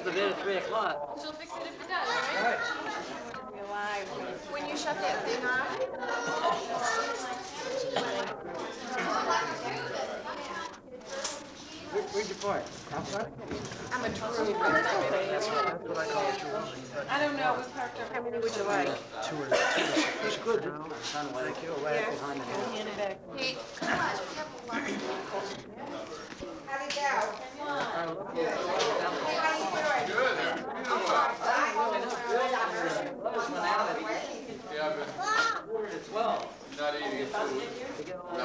to bed at 3 o'clock. She'll fix it if it does, right? When you shut that thing off. Where'd you park? Outside? I'm a true. That's what I call a true. I don't know. We parked our. How many would you like? Two or it's good. Son, thank you. Right behind the house. Hand it back. Hey, come on. How'd it go? Yeah, but At 12. not eating food. No,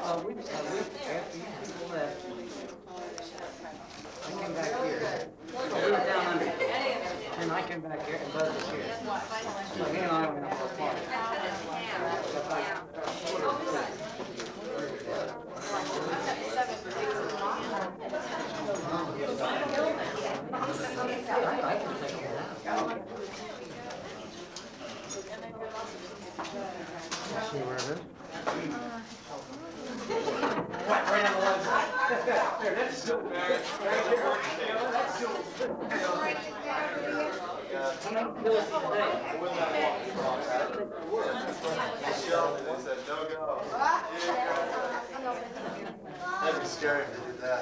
a week after you people left, I came back here. We were down under. And I came back here and Buzz was here. So he and I went up to the park. I can take a walk. See where it is? What, right on the line? There, that's still there. That's still. How many kills today? They said no go. That'd be scary if they did that.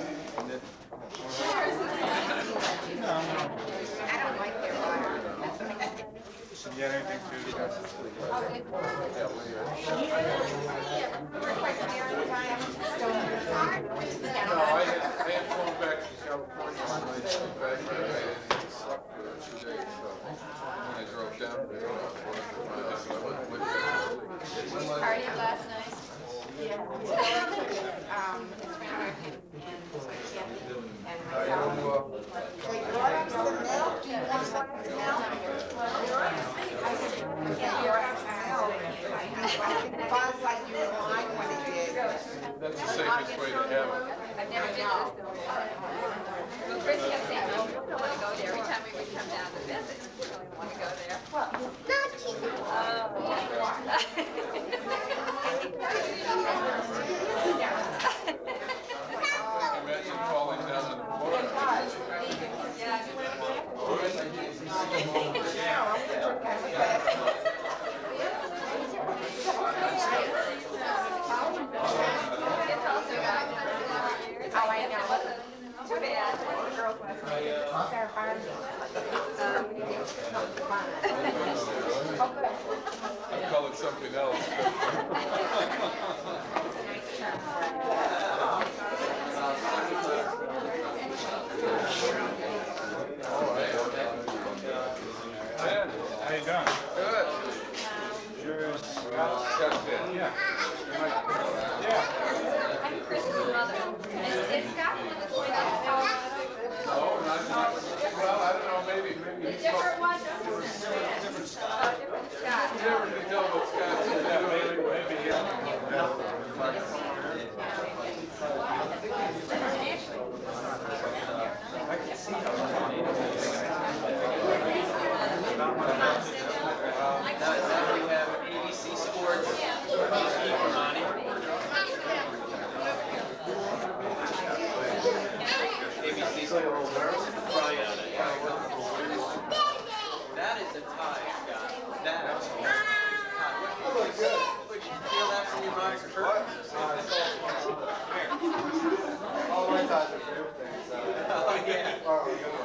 I don't like their water. You got anything to do? No, I had flown back to California on my trip back there. I slept for 2 days, so when I drove down there, Party last night. His and myself. They brought up some milk. Do you want some milk? I said, yeah, you're out of milk. I think Buzz like you and I when he did. that's the safest way to have it. I've never been to this building. Well, Chris kept saying, no, we don't want to go there. Every time we would come down to visit, we really want to go there. Well, not cheap. Imagine falling down in the water. Oh, I know. Too bad. The girls last night. Sarah Barnes. I call it something else. Ben, how you doing? Good. Yours, Scott's dead. Yeah. Yeah. I'm Chris's mother. Is Scott the one that's going to Colorado? No, not, well, I don't know, maybe The he's different one? different Scott. Oh, different Scott. Never can tell what Scott's doing. Yeah, maybe, Now we have ABC Sports, Ronnie. ABC Sports, probably on it. That is a tie, Scott. That is a tie. Would you feel that's in your box curtains? all my ties are good things. Oh, yeah.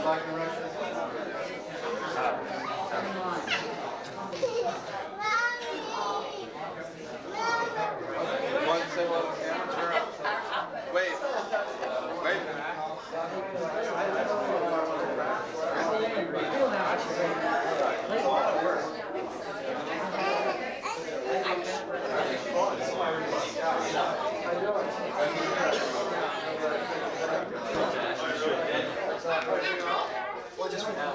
Black and Russian. Want to say what on camera? Sure. Wait. Wait a minute. Well, just for now.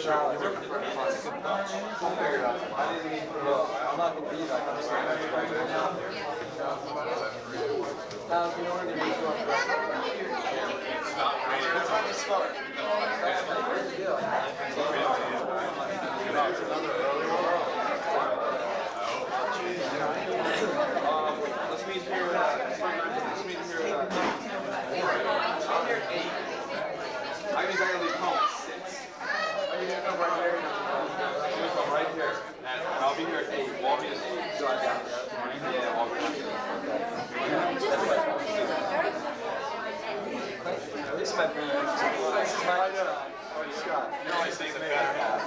Charlotte, we'll figure it out. I'm not going to be like, I'm just going to right now. In order to make what time to start? Where's the deal? It's another early one. This is my Scott. You're only seeing the better half.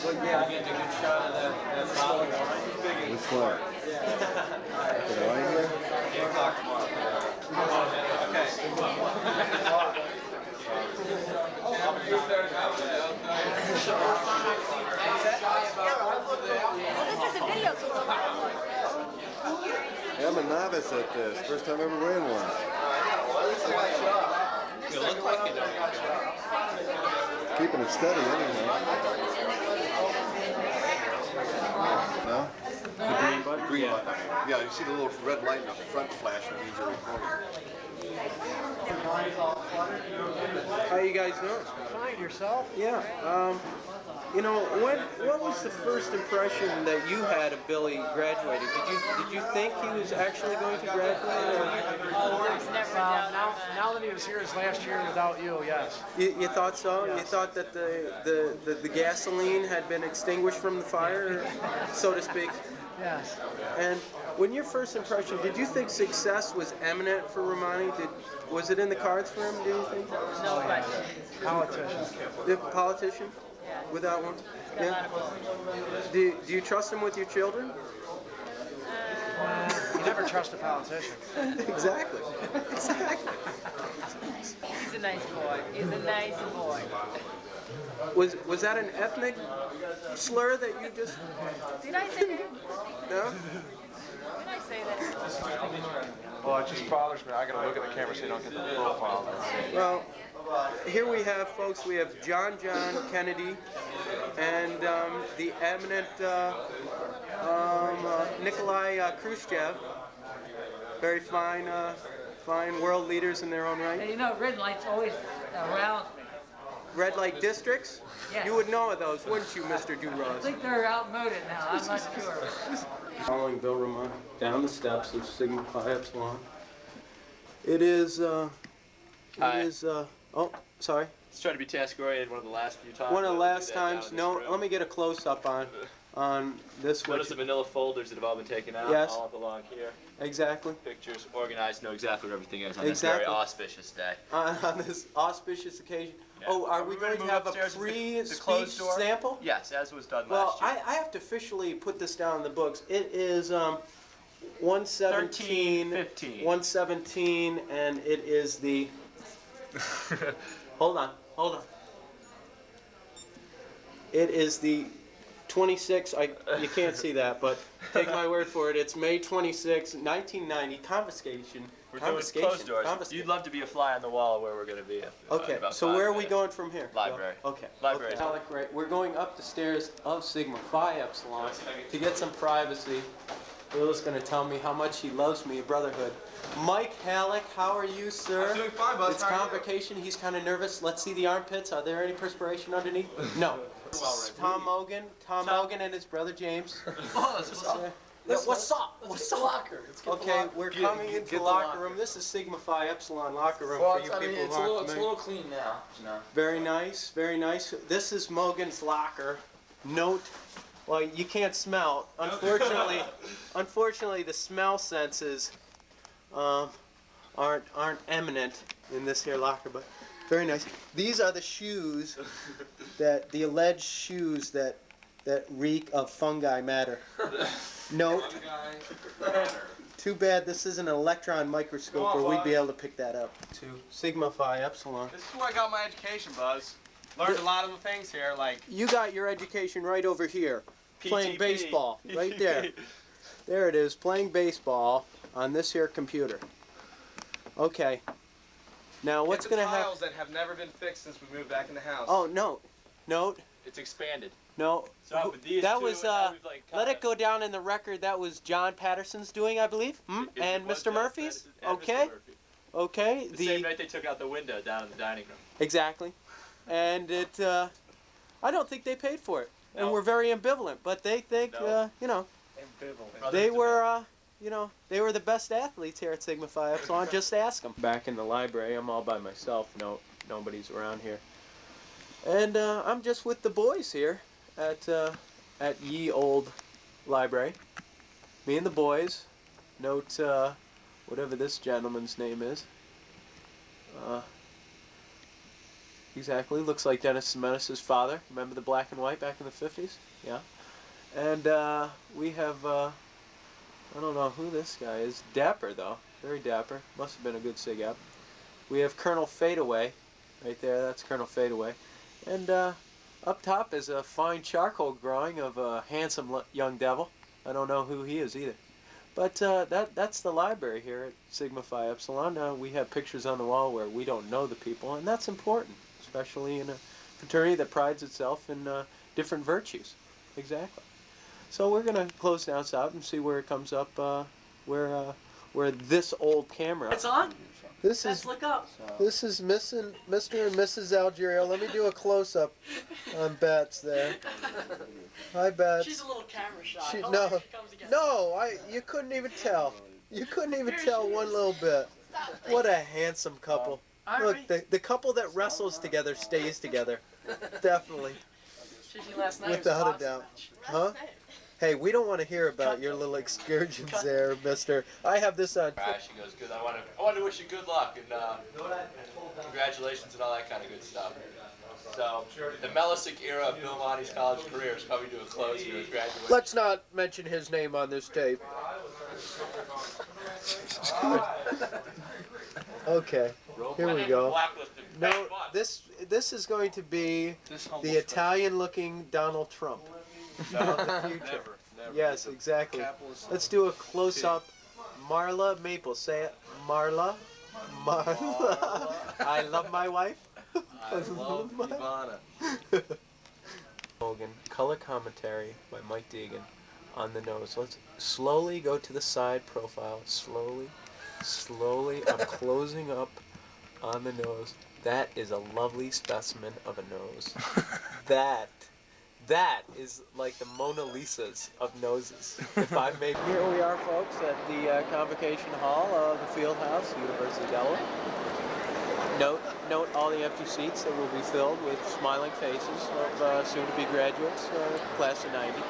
Well, yeah, I'm getting a good shot of that bottle. Which one? The wine here? 8 o'clock tomorrow. Okay. Well, this is a video tour. Yeah, I'm a novice at this. First time ever wearing one. You look like it. Keeping it steady anyhow. No? The green button? Green button. Yeah, you see the little red light in the front flash that means you're recording. How you guys doing? Fine, yourself? Yeah. You know, what was the first impression that you had of Billy graduating? Did you think he was actually going to graduate? Now that he was here his last year without you, yes. You thought so? You thought that the gasoline had been extinguished from the fire, so to speak? Yes. And when your first impression, did you think success was imminent for Romani? Was it in the cards for him, do you think? No question. Politician. The politician? Without one? Yeah. Do you trust him with your children? You never trust a politician. Exactly. Exactly. He's a nice boy. He's a nice boy. Was that an ethnic slur that you just? Did I say that? No. Did I say that? Well, it just bothers me. I gotta look at the camera so you don't get the profile. Well, here we have, folks. We have John Kennedy, and the eminent Nikolai Khrushchev. Very fine, fine world leaders in their own right. And you know, red lights always around me. Red light districts? Yes. You would know of those, wouldn't you, Mr. I Duras? think they're outmoded now. I'm not sure. Following Bill Ramon down the steps of Sigma Pi Epsilon. It is, oh, sorry. Let's try to be task-oriented one of the last few times. One of the We'll do last that down times, in this no, room. let me get a close-up on this one. Notice the manila folders that have all been taken out, Yes. all up along here. Exactly. Pictures organized, know exactly where everything is on this very Exactly. auspicious day. On this auspicious occasion. Yeah. Oh, are we We're going gonna to move have a upstairs to the pre-speech closed door? sample? Yes, as was done Well, last year. I have to officially put this down in the books. It is 117, 13:15. 117, and it is the. Hold on. It is the 26th. You can't see that, but take my word for it. It's May 26, 1990. Confiscation. We're doing closed doors. You'd love to be a fly on the wall where we're going to be. In Okay, about so 5 where are we minutes. going from here? Library. Okay. Library. Okay. Alec, right. We're going up the stairs of Sigma Phi Epsilon to get some privacy. Bill's going to tell me how much he loves me, brotherhood. Mike Halleck, how are you, sir? I'm doing fine, Buzz. It's How are you? Convocation. He's kind of nervous. Let's see the armpits. Are there any perspiration underneath? No. Tom Mogan and his brother James. What's up? What's up? Okay, we're coming into the locker room. This is Sigma Phi Epsilon locker room for you people who aren't familiar. clean now. Very nice, very nice. This is Mogan's locker. Note, well, you can't smell. Unfortunately, the smell senses aren't eminent in this here locker, but very nice. These are the shoes the alleged shoes that reek of fungi matter. Note. Too bad this isn't an electron microscope where we'd be able to pick that up. To Sigma Phi Epsilon. This is where I got my education, Buzz. Learned a lot of the things here, like You got your education right over here, playing PTP. baseball, right there. There it is, playing baseball on this here computer. Okay. Now what's going to happen? tiles that have never been fixed since we moved back in the house. Oh, note. It's expanded. No. So with these that two, was and now we've, like, let kinda- it go down in the record. That was John Patterson's doing, I believe. It And was Mr. John Murphy's. Patterson and Mr. Okay. Murphy. Okay. The same night they took out the window down in the dining room. Exactly. And it. I don't think they paid for it, and No. we're very ambivalent. But they think, No. they were, they were the best athletes here at Sigma Phi Epsilon. Just ask them. Back in the library, I'm all by myself. No, nobody's around here. And I'm just with the boys here at ye old library. Me and the boys. Note whatever this gentleman's name is. Exactly. Looks like Dennis the Menace's father. Remember the black and white back in the 50s? Yeah. And we have, I don't know who this guy is. Dapper, though. Very dapper. Must have been a good sig-up. We have Colonel Fadeaway. Right there, that's Colonel Fadeaway. And up top is a fine charcoal drawing of a handsome young devil. I don't know who he is either. But that's the library here at Sigma Phi Epsilon. We have pictures on the wall where we don't know the people, and that's important, especially in a fraternity that prides itself in different virtues. Exactly. So we're going to close down south and see where it comes up, where this old camera. It's on? This Let's is look up. This is Mr. and Mrs. Algeria. Let me do a close-up on Bats there. Hi, Bats. She's a little camera shy. She, Hold no, on, she comes again. no, you couldn't even tell. You couldn't even tell one little bit. What a handsome couple. Look, the couple that wrestles together stays together. Definitely. Last night Without a doubt. Huh? Hey, we don't want to hear about your little excursions there, mister. I have this on. She goes, good. I want to wish you good luck and congratulations and all that kind of good stuff. So, the Melisic era of Bill Monty's college career is coming to a close here with graduation. Let's not mention his name on this tape. Okay, here we go. No, this is going to be the Italian-looking Donald Trump of the future. Never. Yes, exactly. Let's do a close-up. Marla Maple. Say it. Marla. Marla. I love my wife. I love Ivana. Hogan. Color commentary by Mike Deegan on the nose. Let's slowly go to the side profile. Slowly. Slowly. I'm closing up on the nose. That is a lovely specimen of a nose. That is like the Mona Lisas of noses. If I may. Here we are, folks, at the Convocation Hall of the Field House, University of Delaware. Note all the empty seats that will be filled with smiling faces of soon-to-be graduates, class of '90.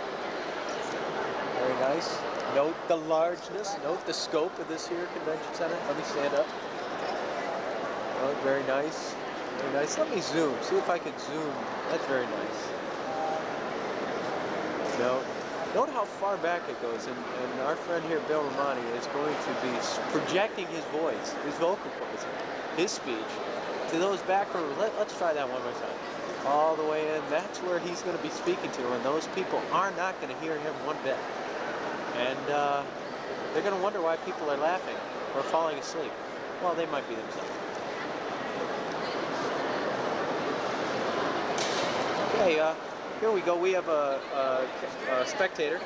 Very nice. Note the largeness. Note the scope of this here convention center. Let me stand up. Oh, very nice. Very nice. Let me zoom. See if I can zoom. That's very nice. Note how far back it goes, and our friend here, Bill Romani, is going to be projecting his voice, his vocal voice, his speech, to those back rooms. Let's try that one more time. All the way in. That's where he's going to be speaking to, and those people are not going to hear him one bit. And they're going to wonder why people are laughing or falling asleep. Well, they might be themselves. Okay, here we go. We have a spectator.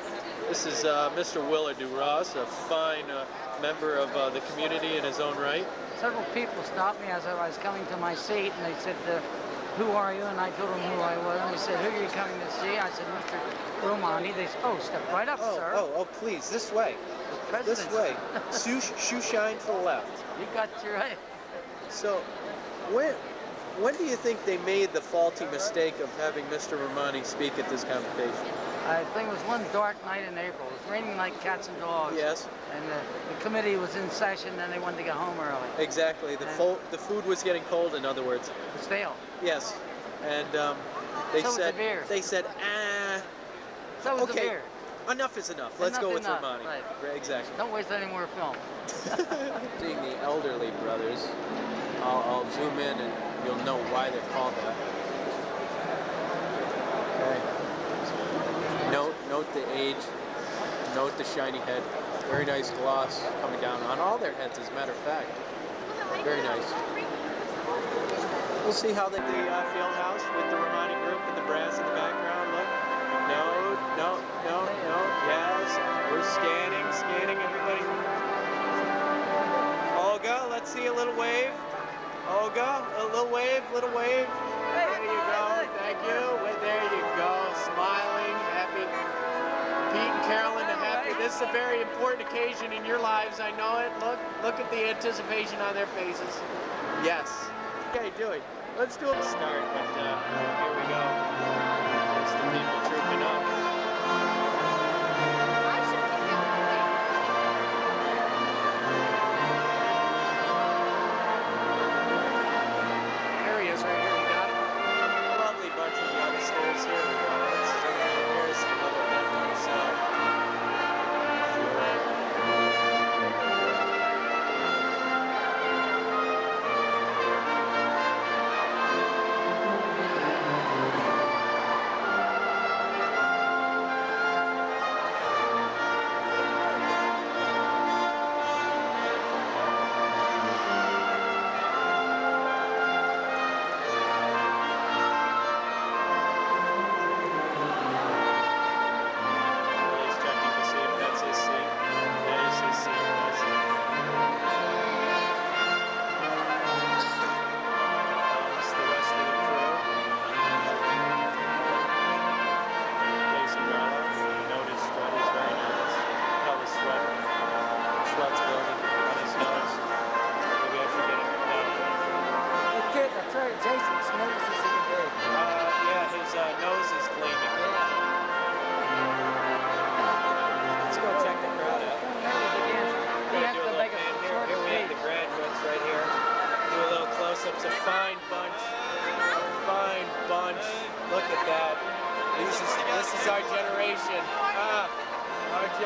This is Mr. Willard DuRoss, a fine member of the community in his own right. Several people stopped me as I was coming to my seat, and they said, who are you? And I told them who I was, and they said, who are you coming to see? I said, Mr. Romani. They said, oh, step right up, sir. Oh, please, this way. This way. Shoe shine to the left. You got your right. So, when do you think they made the faulty mistake of having Mr. Romani speak at this convocation? I think it was one dark night in April. It was raining like cats and dogs. Yes. And the committee was in session, and they wanted to get home early. Exactly. The food was getting cold, in other words. It was stale. Yes. And they So was said the beer. they said, So was the okay, beer. enough is enough. Let's go with Enough, Romani. right. Exactly. Don't waste any more film. Seeing the elderly brothers, I'll zoom in and you'll know why they're called that. Okay. Note the age. Note the shiny head. Very nice gloss coming down on all their heads, as a matter of fact. Very nice. We'll see how they the field house with the Romani group and the brass in the background. Look. No. Yes. We're scanning everybody. Olga, let's see a little wave. Olga, a little wave. There you go. Thank you. There you go. Smiling, happy. Pete and Carolyn are happy. This is a very important occasion in your lives. I know it. Look at the anticipation on their faces. Yes. Okay, do it. Let's do a start. But here we go. There's the people trooping up.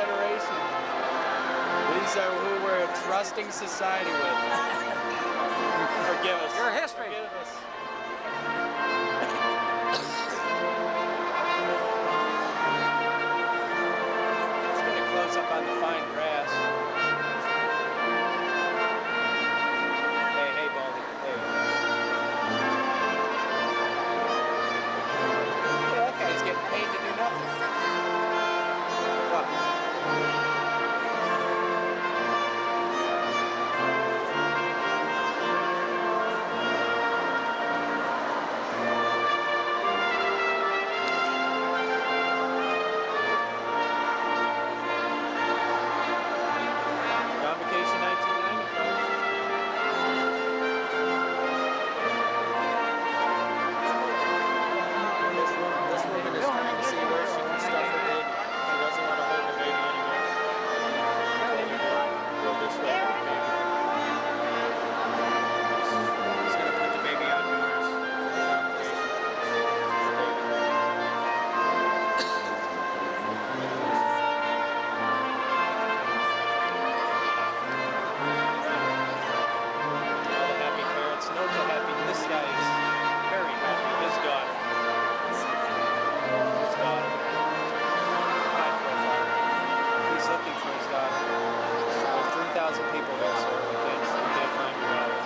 generation. These are who we're trusting society with. Forgive us. Your history. Forgive us. Let's get a close up on the fine grass. Hey, Baldy. Hey. That guy's getting paid to do nothing. What? Convocation 1990, folks. This woman is trying to see where she can stuff her baby. She doesn't want to hold the baby anymore. Go this way. He's going to put the baby outdoors for the convocation. All the happy parents. Note the happy. This guy is very happy. His daughter. His daughter. High profile. He's looking for his daughter. There's 3,000 people there, so we can't find your daughter.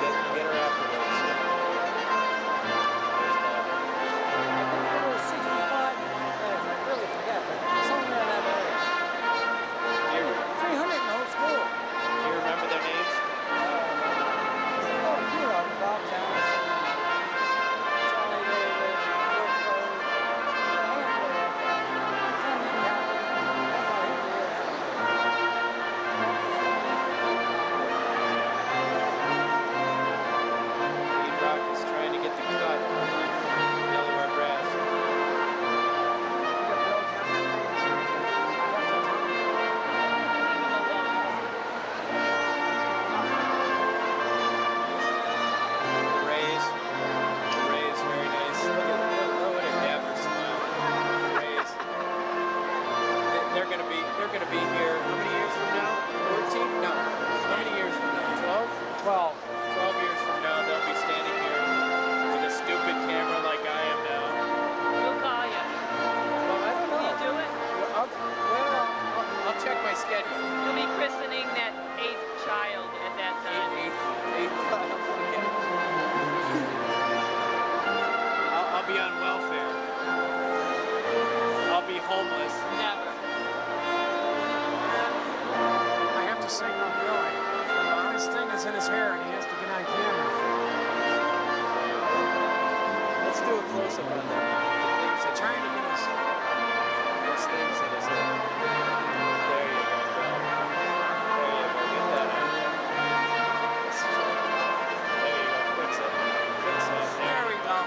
Get her afterwards. There's daughter. There were 65, I really forget, but somewhere in that area. Do you, 300 in the whole school. do you remember their names? Oh, a few of them, Bob Jones, Charlie Davis, Rick Cole, a handful like that. Some didn't count. Nobody did. Dean Rock is trying to get the cut on Delaware Brass. The Rays, very nice. Look at Dapper smile. The Rays. They're gonna be here. How many years from now? 14? No. How many years from now? 12? 12 years from now, they'll be standing here with a stupid camera like I am now. We'll call you. Well, I don't Will know. you do it? I'll check my schedule. You'll be christening that 8th child at that time. I'll be on welfare. I'll be homeless. Never. I have to signal Billy. His thing is in his hair and he has to get on camera. Let's do a close-up on that. So trying to get us. Those things in his hair. There you go, Bill. There you go. Get that on there. There you go. Fix it. Fix that. There we go.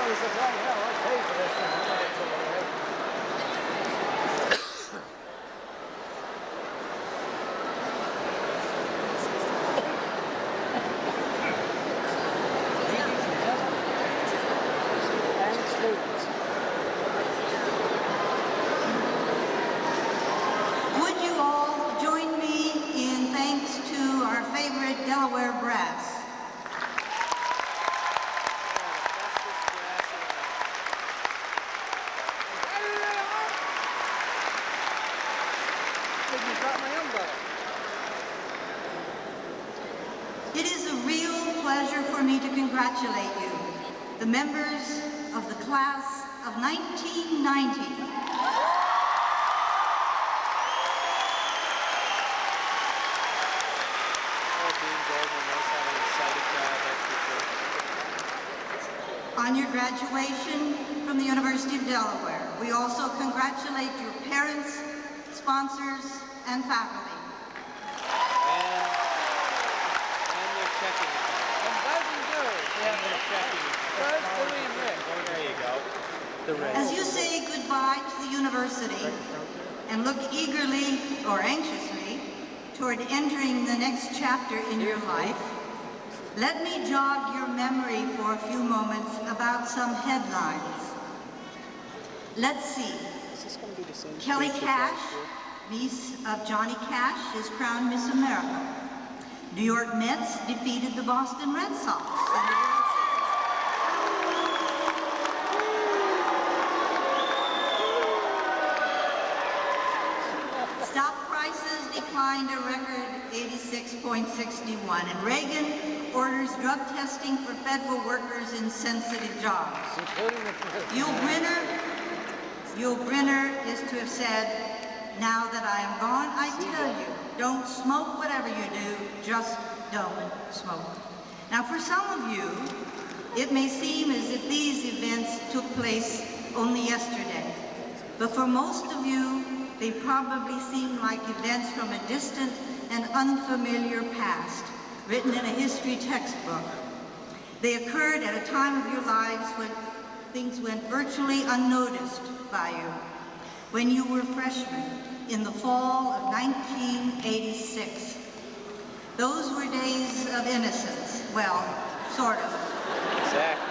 He said, well, hell, I'll pay for this thing. Would you all join me in thanks to our favorite Delaware brass? It is a real pleasure for me to congratulate you, the members of the class of 1990. On your graduation from the University of Delaware, we also congratulate your parents, sponsors, and faculty. And their checking account. And dozen do. And their checking account. Buzz, Billy, and Rick. Oh, there you go. The Rays. As you say goodbye to the university, and look eagerly or anxiously toward entering the next chapter in your life, let me jog your memory for a few moments about some headlines. Let's see. Kelly Cash, niece of Johnny Cash, is crowned Miss America. New York Mets defeated the Boston Red Sox. Stock prices declined a record 86.61, and Reagan orders drug testing for federal workers in sensitive jobs. Yul Brynner is to have said, "Now that I am gone, I tell you, don't smoke whatever you do, just don't smoke." Now for some of you, it may seem as if these events took place only yesterday, but for most of you, they probably seem like events from a distant and unfamiliar past, written in a history textbook. They occurred at a time of your lives when things went virtually unnoticed by you, when you were freshmen in the fall of 1986. Those were days of innocence. Well, sort of. Exactly.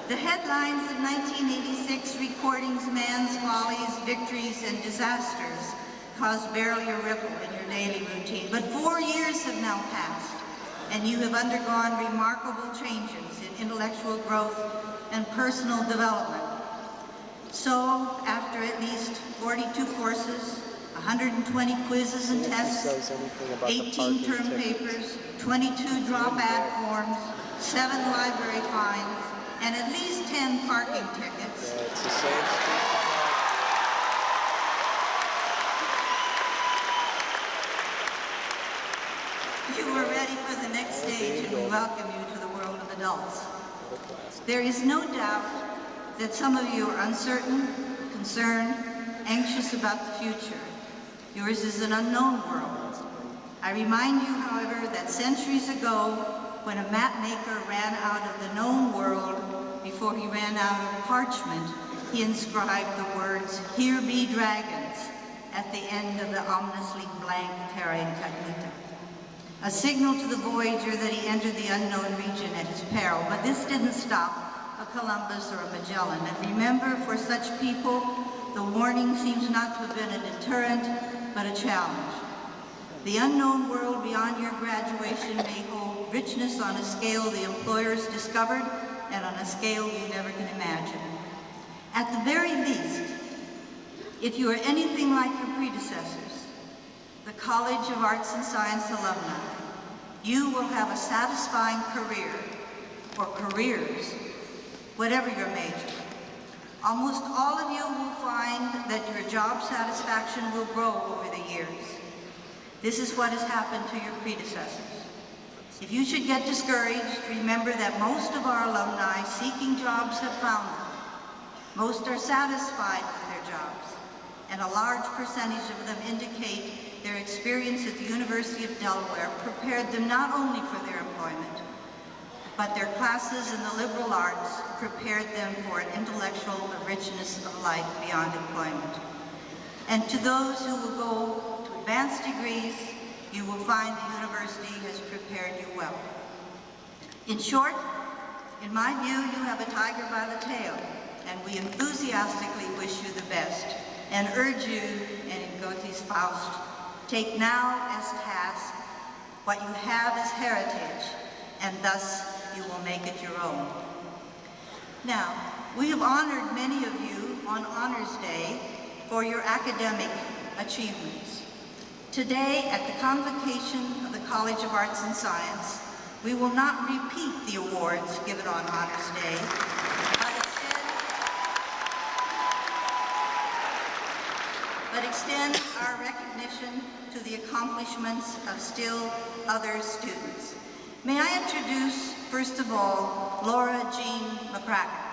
The headlines of 1986 recordings, man's follies, victories, and disasters caused barely a ripple in your daily routine. But 4 years have now passed, and you have undergone remarkable changes in intellectual growth and personal development. So, after at least 42 courses, 120 quizzes and tests, 18 term papers, 22 drop-ad forms, 7 library fines, and at least 10 parking tickets. Yeah, it's the same street. You are ready for the next stage, and we welcome you to the world of adults. There is no doubt that some of you are uncertain, concerned, anxious about the future. Yours is an unknown world. I remind you, however, that centuries ago, when a map maker ran out of the known world before he ran out of parchment, he inscribed the words, "Here be dragons," at the end of the ominously blank terra incognita. A signal to the voyager that he entered the unknown region at his peril. But this didn't stop a Columbus or a Magellan. And remember, for such people, the warning seems not to have been a deterrent, but a challenge. The unknown world beyond your graduation may hold richness on a scale the employers discovered and on a scale you never can imagine. At the very least, if you are anything like your predecessors, the College of Arts and Science alumni, you will have a satisfying career, or careers, whatever your major. Almost all of you will find that your job satisfaction will grow over the years. This is what has happened to your predecessors. If you should get discouraged, remember that most of our alumni seeking jobs have found them. Most are satisfied with their jobs, and a large percentage of them indicate their experience at the University of Delaware prepared them not only for their employment, but their classes in the liberal arts prepared them for an intellectual richness of life beyond employment. And to those who will go to advanced degrees, you will find the university has prepared you well. In short, in my view, you have a tiger by the tail, and we enthusiastically wish you the best and urge you, and in Goethe's Faust, take now as task what you have as heritage, and thus you will make it your own. Now, we have honored many of you on Honors Day for your academic achievements. Today, at the Convocation of the College of Arts and Science, we will not repeat the awards given on Honors Day, but extend our recognition to the accomplishments of still other students. May I introduce, first of all, Laura Jean McCracken.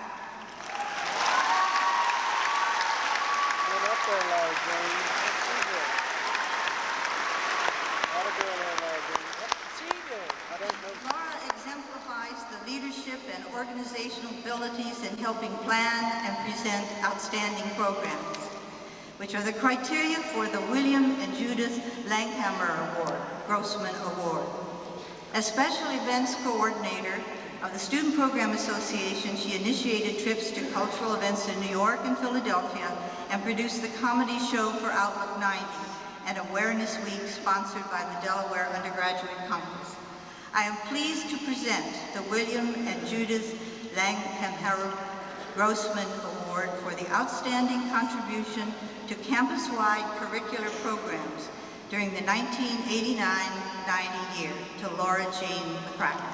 Come up there, Laura Jane. Not a girl there, Laura Jane. What's she doing? I don't know. Laura exemplifies the leadership and organizational abilities in helping plan and present outstanding programs. which are the criteria for the William and Judith Langhammer Award, Grossman Award. As special events coordinator of the Student Program Association, she initiated trips to cultural events in New York and Philadelphia and produced the comedy show for Outlook 90 and Awareness Week sponsored by the Delaware Undergraduate Congress. I am pleased to present the William and Judith Langhammer Grossman Award for the outstanding contribution to campus-wide curricular programs during the 1989-90 year to Laura Jean McCracken.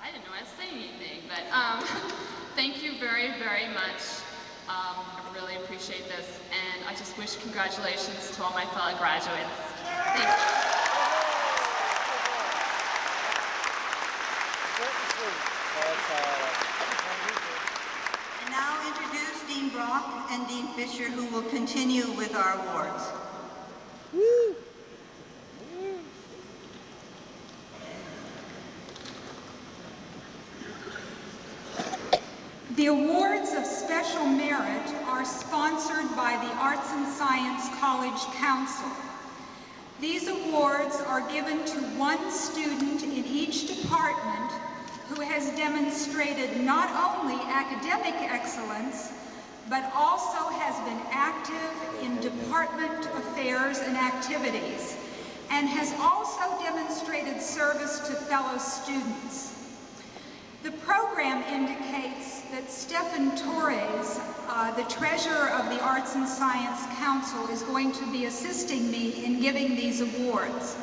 I didn't know I was saying anything, but thank you very, very much. I really appreciate this, and I just wish congratulations to all my fellow graduates. Thank you. And now introduce Dean Brock and Dean Fisher, who will continue with our awards. The awards of special merit are sponsored by the Arts and Science College Council. These awards are given to one student in each department who has demonstrated not only academic excellence, but also has been active in department affairs and activities, and has also demonstrated service to fellow students. The program indicates that Stephen Torres, the treasurer of the Arts and Science Council, is going to be assisting me in giving these awards.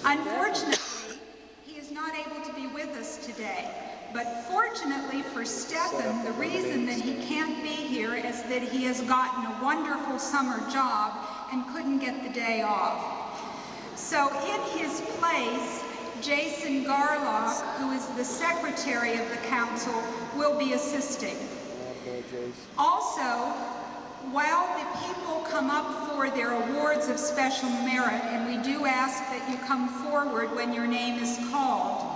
Unfortunately, he is not able to be with us today, but fortunately for Stephen, the reason that he can't be here is that he has gotten a wonderful summer job and couldn't get the day off. So in his place, Jason Garlock, who is the secretary of the council, will be assisting. Also, while the people come up for their awards of special merit, and we do ask that you come forward when your name is called,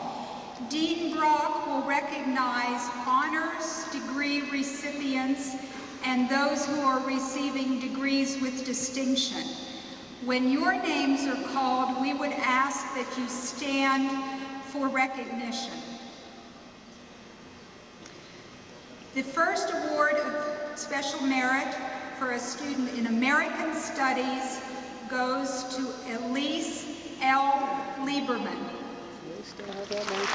Dean Brock will recognize honors degree recipients and those who are receiving degrees with distinction. When your names are called, we would ask that you stand for recognition. The first award of special merit for a student in American Studies goes to Elise L. Lieberman. Do they still have that name?